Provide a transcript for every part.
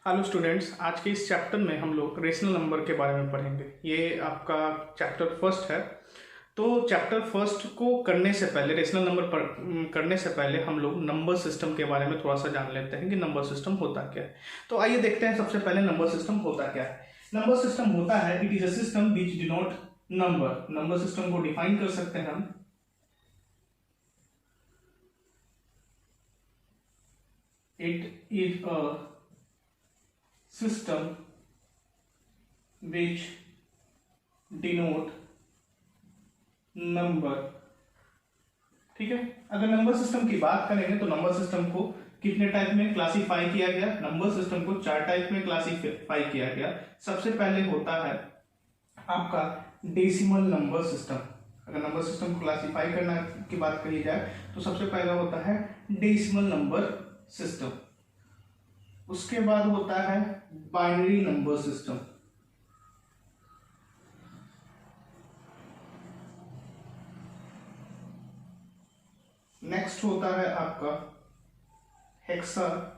Hello students, आज के इस चैप्टर में हम लोग रेशनल नंबर के बारे में पढ़ेंगे। ये आपका चैप्टर फर्स्ट है। तो चैप्टर फर्स्ट को करने से पहले, रेशनल नंबर करने से पहले हम लोग नंबर सिस्टम के बारे में थोड़ा सा जान लेते हैं कि नंबर सिस्टम होता क्या है। तो आइए देखते हैं सबसे पहले नंबर सिस्टम होता क्या है। नंबर सिस्टम होता है, it is a system which denote number. Number system को डिफाइन कर सकते हैं हम, it is a system which denote number। ठीक है, अगर नंबर सिस्टम की बात करेंगे तो नंबर सिस्टम को कितने टाइप में क्लासिफाई किया गया? नंबर सिस्टम को 4 टाइप में क्लासिफाई किया गया। सबसे पहले होता है आपका डेसिमल नंबर सिस्टम। अगर नंबर सिस्टम को क्लासिफाई करना की बात कही जाए तो सबसे पहला होता है डेसिमल नंबर सिस्टम। उसके बाद होता है बाइनरी नंबर सिस्टम। नेक्स्ट होता है आपका hexadecimal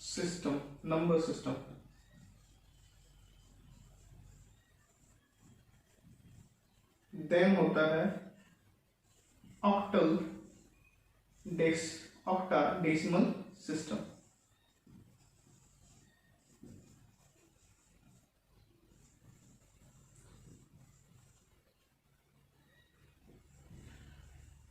system, number system. Then होता है ऑक्टाडेसिमल सिस्टम।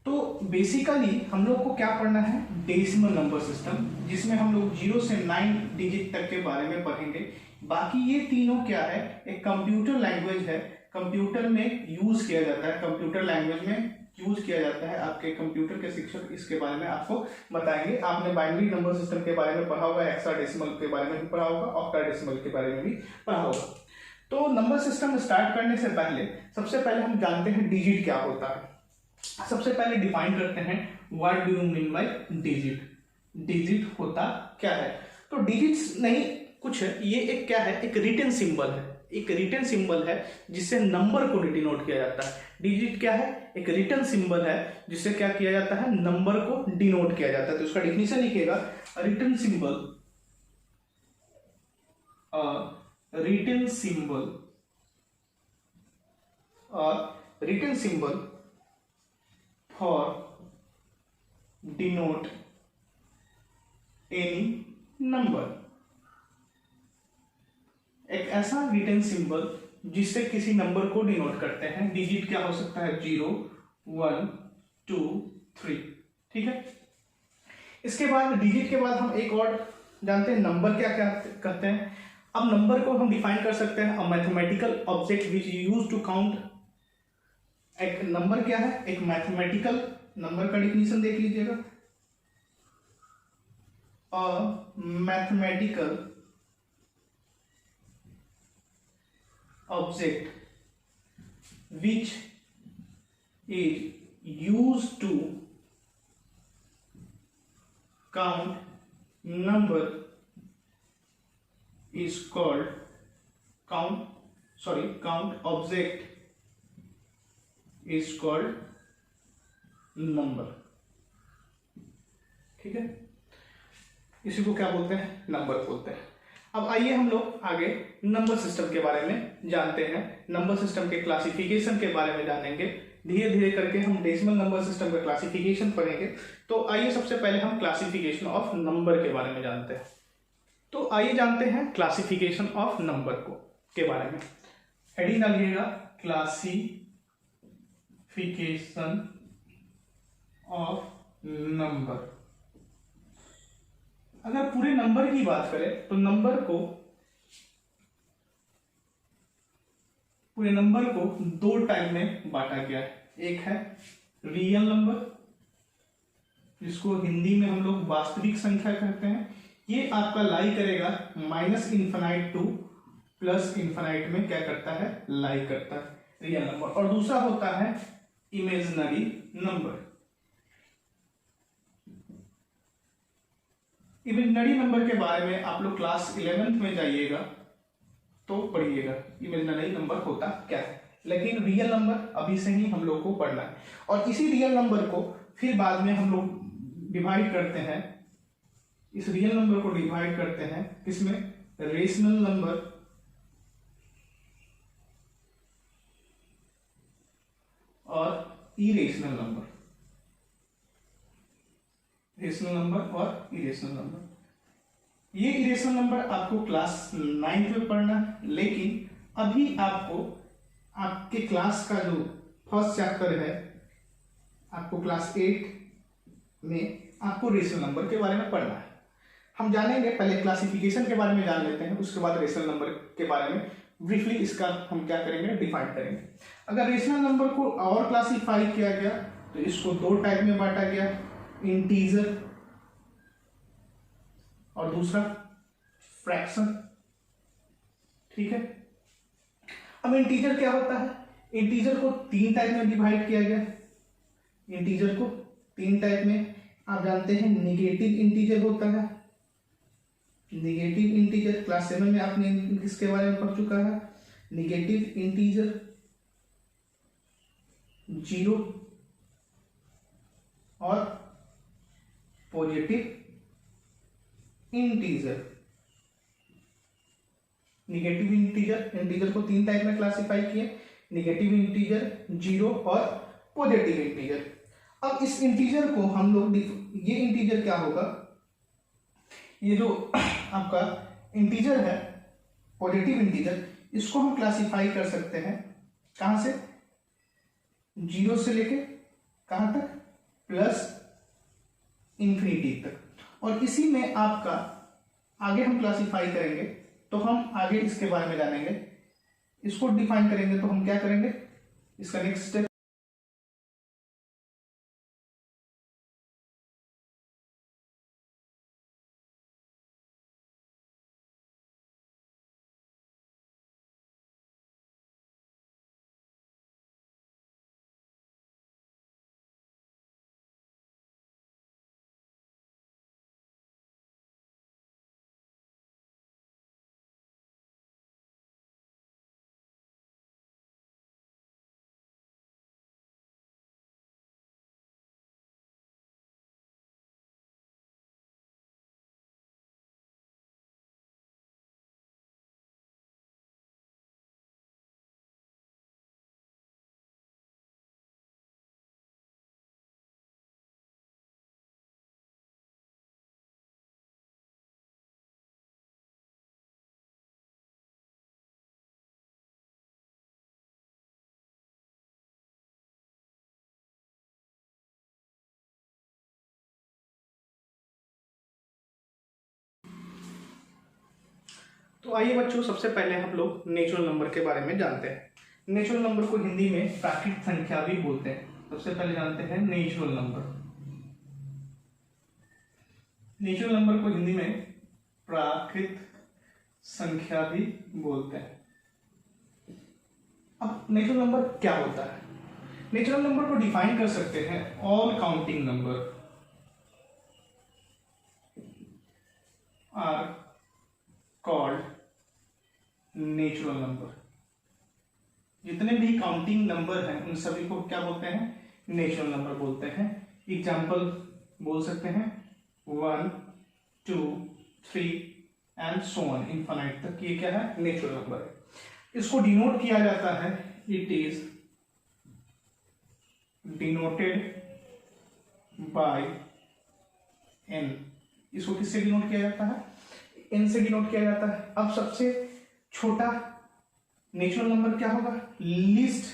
तो बेसिकली हम लोग को क्या पढ़ना है? डेसिमल नंबर सिस्टम, जिसमें हम लोग 0 से 9 डिजिट तक के बारे में पढ़ेंगे। बाकी ये तीनों क्या है? एक कंप्यूटर लैंग्वेज है, कंप्यूटर में यूज किया जाता है, कंप्यूटर लैंग्वेज में यूज किया जाता है। आपके कंप्यूटर के शिक्षक इसके बारे में आपको बताएंगे। आपने बाइनरी नंबर सिस्टम के बारे में पढ़ा होगा, हेक्साडेसिमल के बारे में भी पढ़ा होगा, ऑक्टाडेसिमल के बारे में भी पढ़ा होगा। तो नंबर सिस्टम स्टार्ट करने से पहले सबसे पहले हम जानते हैं डिजिट क्या होता है। सबसे पहले डिफाइन करते हैं, what do you mean by digit. Digit होता क्या है? तो डिजिट्स नहीं कुछ है, ये एक क्या है? एक रिटन सिंबल है। एक रिटन सिंबल है जिससे नंबर को डिनोट किया जाता है। डिजिट क्या है? एक रिटन सिंबल है जिससे क्या किया जाता है? नंबर को डिनोट किया जाता है। तो उसका डेफिनेशन लिखिएगा, रिटन सिंबल, रिटन सिंबल और written symbol for denote any number. एक ऐसा रिटन सिंबल जिससे किसी नंबर को डिनोट करते हैं। डिजिट क्या हो सकता है? 0, 1, 2, 3। ठीक है, इसके बाद डिजिट के बाद हम एक और जानते हैं, नंबर क्या क्या कहते हैं। अब नंबर को हम डिफाइन कर सकते हैं, a mathematical object which use to count. एक नंबर क्या है? एक मैथमेटिकल, नंबर का डिफिनेशन देख लीजिएगा, a mathematical object which is used to count number is called count object is called number। ठीक है, इसी को क्या बोलते हैं? नंबर बोलते हैं। अब आइए हम लोग आगे नंबर सिस्टम के बारे में जानते हैं। नंबर सिस्टम के क्लासिफिकेशन के बारे में जानेंगे। धीरे धीरे करके हम डेसिमल नंबर सिस्टम का क्लासिफिकेशन पढ़ेंगे। तो आइए सबसे पहले हम क्लासिफिकेशन ऑफ नंबर के बारे में जानते हैं। तो आइए जानते हैं क्लासिफिकेशन ऑफ नंबर को के बारे में। हेडिंग डालिएगा, क्लासिफिकेशन ऑफ नंबर। अगर पूरे नंबर की बात करें तो पूरे नंबर को 2 टाइप में बांटा गया है। एक है रियल नंबर, जिसको हिंदी में हम लोग वास्तविक संख्या कहते हैं। ये आपका लाई करेगा -इनफिनाइट टू +इनफिनाइट में क्या करता है? लाई करता है, रियल नंबर। और दूसरा होता है इमेजिनरी नंबर। इमेजिनरी नंबर के बारे में आप लोग क्लास 11th में जाइएगा तो पढ़िएगा इमेजिनरी नंबर होता क्या है। लेकिन रियल नंबर अभी से ही हम लोग को पढ़ना है। और इसी रियल नंबर को फिर बाद में हम लोग डिवाइड करते हैं इस रियल नंबर को डिवाइड करते हैं किसमें, रेशनल नंबर और इरेशनल नंबर, रेशनल नंबर और इरेशनल नंबर। ये इरेशनल नंबर आपको क्लास 9th में पढ़ना है, लेकिन अभी आपको आपके क्लास का जो फर्स्ट चैप्टर है, आपको क्लास 8 में आपको रेशनल नंबर के बारे में पढ़ना है। हम जानेंगे, पहले क्लासिफिकेशन के बारे में जान लेते हैं, उसके बाद रेशनल नंबर के बारे में ब्रीफली इसका हम क्या करेंगे, डिफाइन करेंगे। अगर रेशनल नंबर को और क्लासिफाई किया गया तो इसको दो टाइप में बांटा गया, इंटीजर और दूसरा फ्रैक्शन। ठीक है, अब इंटीजर क्या होता है, इंटीजर को तीन टाइप में डिवाइड किया गया। इंटीजर को तीन टाइप में आप जानते हैं, निगेटिव इंटीजर होता है, निगेटिव इंटीजर क्लास 7 में आपने इसके बारे में पढ़ चुका है। निगेटिव इंटीजर, जीरो और पॉजिटिव इंटीजर। निगेटिव इंटीजर को तीन टाइप में क्लासिफाई किए, निगेटिव इंटीजर, जीरो और पॉजिटिव इंटीजर। अब इस इंटीजर को हम लोग, ये इंटीजर क्या होगा, ये जो आपका इंटीजर है पॉजिटिव इंटीजर, इसको हम क्लासिफाई कर सकते हैं कहां से, जीरो से लेके कहां तक, प्लस इंफिनिटी तक। और इसी में आपका आगे हम क्लासिफाई करेंगे तो हम आगे इसके बारे में जानेंगे, इसको डिफाइन करेंगे तो हम क्या करेंगे, इसका नेक्स्ट स्टेप। तो आइए बच्चों, सबसे पहले हम लोग नेचुरल नंबर के बारे में जानते हैं। नेचुरल नंबर को हिंदी में प्राकृतिक संख्या भी बोलते हैं। सबसे पहले जानते हैं नेचुरल नंबर। नेचुरल नंबर को हिंदी में प्राकृतिक संख्या भी बोलते हैं। अब नेचुरल नंबर क्या होता है, नेचुरल नंबर को डिफाइन कर सकते हैं, all counting number are called natural number. जितने भी काउंटिंग नंबर हैं उन सभी को क्या बोलते हैं, नेचुरल नंबर बोलते हैं। एग्जाम्पल बोल सकते हैं 1, 2, 3 एंड सो ऑन इनफाइनाइट तक, ये क्या है, नेचुरल नंबर है। इसको डिनोट किया जाता है, it is denoted by N. इसको किससे डिनोट किया जाता है, एन से डिनोट किया जाता है। अब सबसे छोटा नेचुरल नंबर क्या होगा, least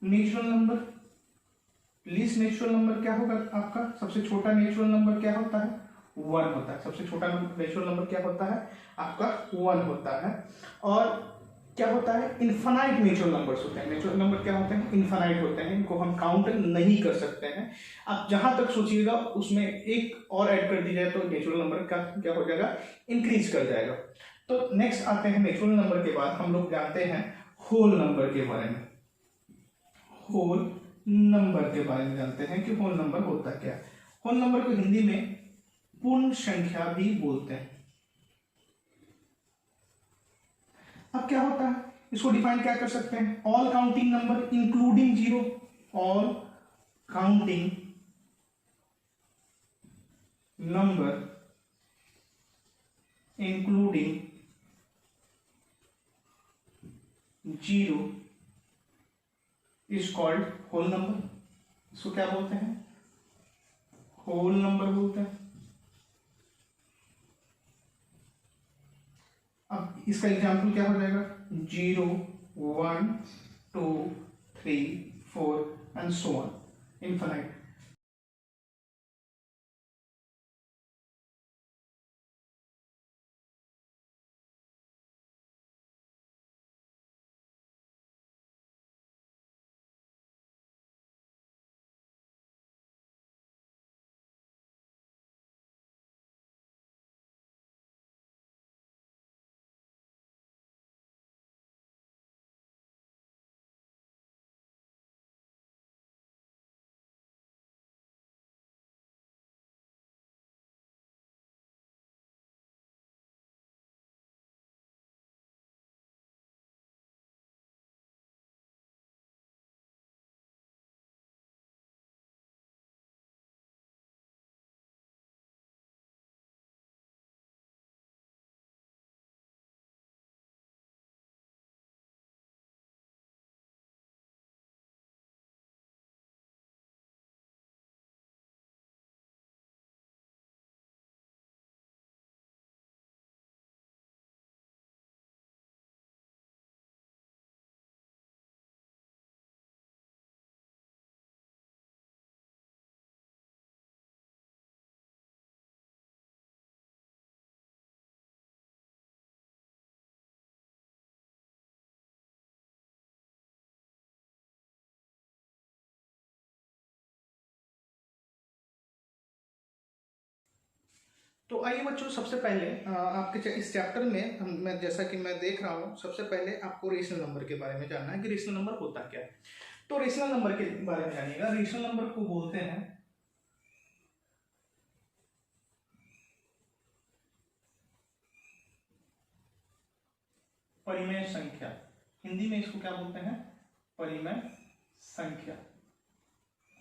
natural number. Least natural number क्या होगा आपका, सबसे छोटा नेचुरल नंबर क्या होता है, 1 होता है। सबसे छोटा नेचुरल नंबर क्या होता है आपका, 1 होता है। और क्या होता है, इनफाइनाइट नेचुरल नंबर्स होते हैं। नेचुरल नंबर क्या होते हैं, इनफाइनाइट होते हैं, इनको हम काउंट नहीं कर सकते हैं। आप जहां तक सोचिएगा उसमें एक और ऐड कर दी जाए तो नेचुरल नंबर का क्या हो जाएगा, इंक्रीज कर जाएगा। तो नेक्स्ट आते हैं नेचुरल नंबर के बाद हम लोग जानते हैं होल नंबर के बारे में। होल नंबर के बारे में जानते हैं कि होल नंबर होता क्या है। होल नंबर को हिंदी में पूर्ण संख्या भी बोलते हैं। अब क्या होता है, इसको डिफाइन क्या कर सकते हैं, all counting number including zero. All counting number including zero is called whole number. इसको क्या बोलते हैं? होल नंबर बोलते हैं। अब इसका एग्जाम्पल क्या हो जाएगा? 0 1 2 3 4 एंड सो ऑन, इनफाइनाइट। तो आइए बच्चों, सबसे पहले आपके इस चैप्टर में मैं जैसा कि मैं देख रहा हूँ, सबसे पहले आपको रेशनल नंबर के बारे में जानना है कि रेशनल नंबर होता क्या है। तो रेशनल नंबर के बारे में जानिएगा। रेशनल नंबर को बोलते हैं परिमेय संख्या। हिंदी में इसको क्या बोलते हैं? परिमेय संख्या।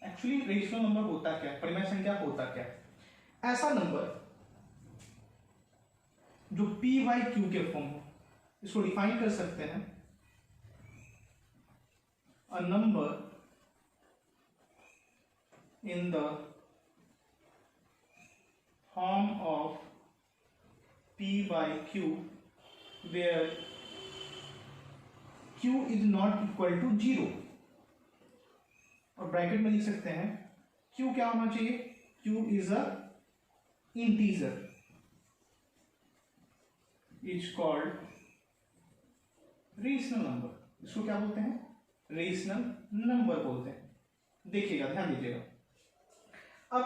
एक्चुअली रेशनल नंबर होता क्या है, परिमेय संख्या होता क्या है? ऐसा नंबर जो p बाई क्यू के फॉर्म हो, इसको डिफाइन कर सकते हैं a number in the form of p by q where q is not equal to 0। और ब्रैकेट में लिख सकते हैं q क्या होना चाहिए? q is a integer, is called rational number. इसको क्या बोलते हैं? रेशनल नंबर बोलते हैं। देखिएगा, ध्यान दीजिएगा। अब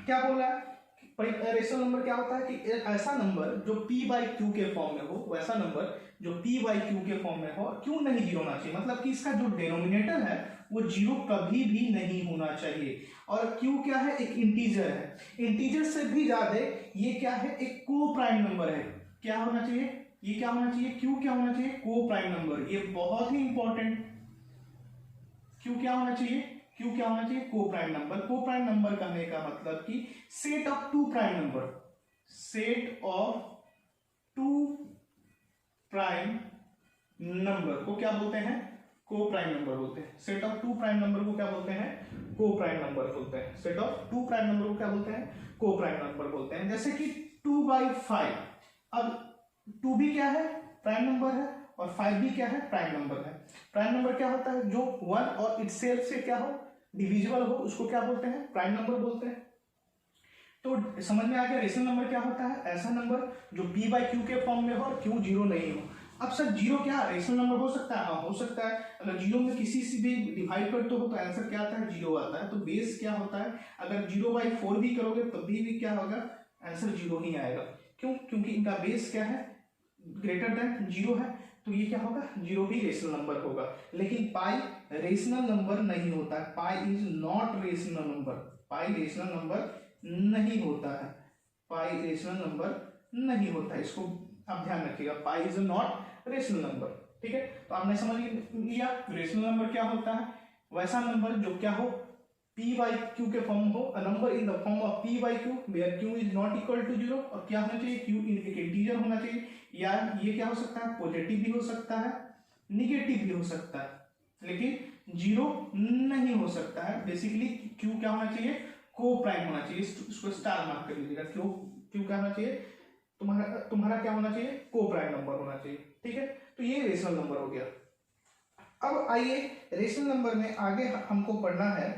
क्या बोला है? रेशनल नंबर क्या होता है कि ऐसा नंबर जो p बाई क्यू के फॉर्म में हो, वैसा नंबर जो p बाई क्यू के फॉर्म में हो, क्यों नहीं जीरो होना चाहिए, मतलब कि इसका जो डिनोमिनेटर है वो जीरो कभी भी नहीं होना चाहिए। और q क्या है? एक इंटीजर है। इंटीजर से भी ज्यादा ये क्या है? एक को प्राइम नंबर है। क्या होना चाहिए? ये क्या होना चाहिए? q क्या होना चाहिए? Coprime number. ये बहुत ही इंपॉर्टेंट। q क्या होना चाहिए? q क्या होना चाहिए? Coprime number. Coprime number कहने का मतलब कि set of two prime number, set of two prime number को क्या बोलते हैं? को प्राइम नंबर बोलते हैं। Set of two prime number को क्या बोलते हैं? को प्राइम नंबर बोलते हैं। Set of two prime number को क्या बोलते हैं? को प्राइम नंबर बोलते हैं। जैसे कि 2/5। अब 2 भी क्या है? प्राइम नंबर है, और 5 भी क्या है? प्राइम नंबर है। प्राइम नंबर क्या होता है? जो 1 और इटसेल्फ से क्या हो? डिविजिबल हो, उसको क्या बोलते हैं? प्राइम नंबर बोलते हैं। तो समझ में आ गया रेशनल नंबर क्या होता है? ऐसा नंबर जो p बाई क्यू के फॉर्म में हो और q जीरो नहीं हो। अब सर जीरो क्या रेशनल नंबर हो सकता है? हाँ, हो सकता है। अगर जीरो में किसी से भी डिवाइड करते हो तो आंसर क्या आता है? जीरो आता है। तो बेस क्या होता है? अगर 0/4 भी करोगे तब भी क्या होगा? आंसर जीरो ही आएगा। क्यों? क्योंकि इनका बेस क्या है? ग्रेटर देन जीरो है। तो ये क्या होगा? जीरो भी रेशनल नंबर होगा। लेकिन पाई रेशनल नंबर नहीं होता है। Pi is not rational number. Pi rational number नहीं होता है। पाई रेशनल नंबर नहीं होता है, इसको आप ध्यान रखिएगा। Pi is not rational number. ठीक है, तो आपने समझ लिया रेशनल नंबर क्या होता है? वैसा नंबर जो क्या हो? पी वाई क्यू के फॉर्म हो, a number in the form of P by Q where Q is not equal to zero, और क्या होना चाहिए, क्यू एक इंटीजर होना चाहिए, या ये क्या हो सकता है, पॉजिटिव भी हो सकता है, निगेटिव भी हो सकता है, लेकिन जीरो नहीं हो सकता है। बेसिकली क्यू क्या होना चाहिए, को प्राइम होना चाहिए, इसको स्टार मार्क कर लीजिएगा, क्यू क्यू क्या होना चाहिए, तुम्हारा क्या होना चाहिए, को प्राइम नंबर होना चाहिए, ठीक है। तो ये रेशनल नंबर हो गया। अब आइए रेशनल नंबर में आगे हमको पढ़ना है